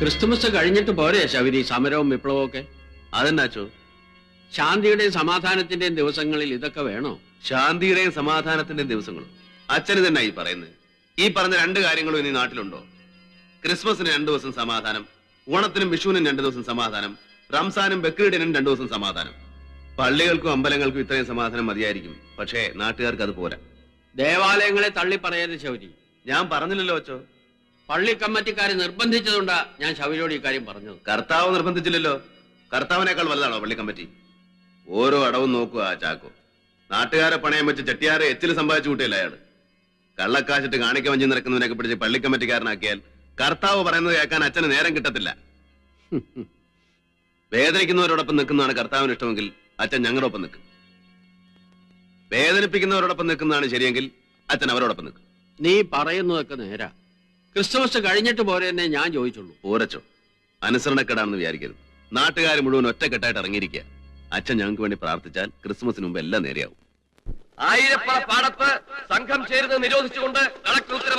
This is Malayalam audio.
ക്രിസ്തുമസ് കഴിഞ്ഞിട്ട് പോരെ ശബരി സമരവും വിപ്ലവവും ഒക്കെ? അതെന്നാച്ചോ? ശാന്തിയുടെയും സമാധാനത്തിന്റെയും ദിവസങ്ങളിൽ ഇതൊക്കെ വേണോ? ശാന്തിയുടെയും സമാധാനത്തിന്റെയും ദിവസങ്ങളും അച്ഛന് തന്നെ ഈ പറയുന്നത്. ഈ പറഞ്ഞ രണ്ട് കാര്യങ്ങളും ഇനി നാട്ടിലുണ്ടോ? ക്രിസ്മസിന് 2 ദിവസം സമാധാനം, ഓണത്തിനും വിഷുവിനും 2 ദിവസം സമാധാനം, റംസാനും ബക്രീഡിനും 2 ദിവസം സമാധാനം. പള്ളികൾക്കും അമ്പലങ്ങൾക്കും ഇത്രയും സമാധാനം മതിയായിരിക്കും. പക്ഷേ നാട്ടുകാർക്ക് അത് പോരാ. ദേവാലയങ്ങളെ തള്ളി പറയരുത് ശൗരി. ഞാൻ പറഞ്ഞില്ലല്ലോ അച്ചോ. പള്ളി കമ്മിറ്റിക്കാരെ നിർബന്ധിച്ചതുകൊണ്ടാ ഞാൻ ശൗരിയോട് ഈ കാര്യം പറഞ്ഞത്. കർത്താവ് നിർബന്ധിച്ചില്ലല്ലോ. കർത്താവിനേക്കാൾ വലുതാണോ പള്ളി കമ്മിറ്റി? ഓരോ അടവും നോക്കുക ആ ചാക്കോ. നാട്ടുകാരെ പണയം വെച്ച് ചെട്ടിയാരെ എച്ചിൽ സമ്പാദിച്ചു കൂട്ടിയല്ല അയാള്. കള്ളക്കാശിട്ട് കാണിക്ക വഞ്ചി നിറക്കുന്നതിനൊക്കെ പിടിച്ച് പള്ളി കമ്മിറ്റിക്കാരനാക്കിയാൽ കർത്താവ് പറയുന്നത് കേൾക്കാൻ അച്ഛന് നേരം കിട്ടത്തില്ല. വേദനിക്കുന്നവരോടൊപ്പം നിൽക്കുന്നതാണ് കർത്താവിന് ഇഷ്ടമെങ്കിൽ അച്ഛൻ ഞങ്ങളുടെ ഒപ്പം നിൽക്കും. വേദനിപ്പിക്കുന്നവരോടൊപ്പം നിൽക്കുന്നതാണ് ശരിയെങ്കിൽ അച്ഛൻ അവരോടൊപ്പം നിൽക്കും. നീ പറയുന്നതൊക്കെ നേരാ. ക്രിസ്തുമസ് കഴിഞ്ഞിട്ട് പോരെന്നേ ഞാൻ ചോദിച്ചുള്ളൂ. പോരച്ചോ, അനുസരണക്കേടാണെന്ന് വിചാരിക്കരുത്. നാട്ടുകാർ മുഴുവൻ ഒറ്റക്കെട്ടായിട്ട് ഇറങ്ങിയിരിക്കുക. അച്ഛൻ ഞങ്ങൾക്ക് വേണ്ടി പ്രാർത്ഥിച്ചാൽ ക്രിസ്മസിന് മുമ്പ് എല്ലാം നേരെയാവും. ആയിരപ്പുറ പാടത്ത് സംഘം ചേരുന്നത് നിരോധിച്ചുകൊണ്ട് കളക്ടർ ഉത്തരവ്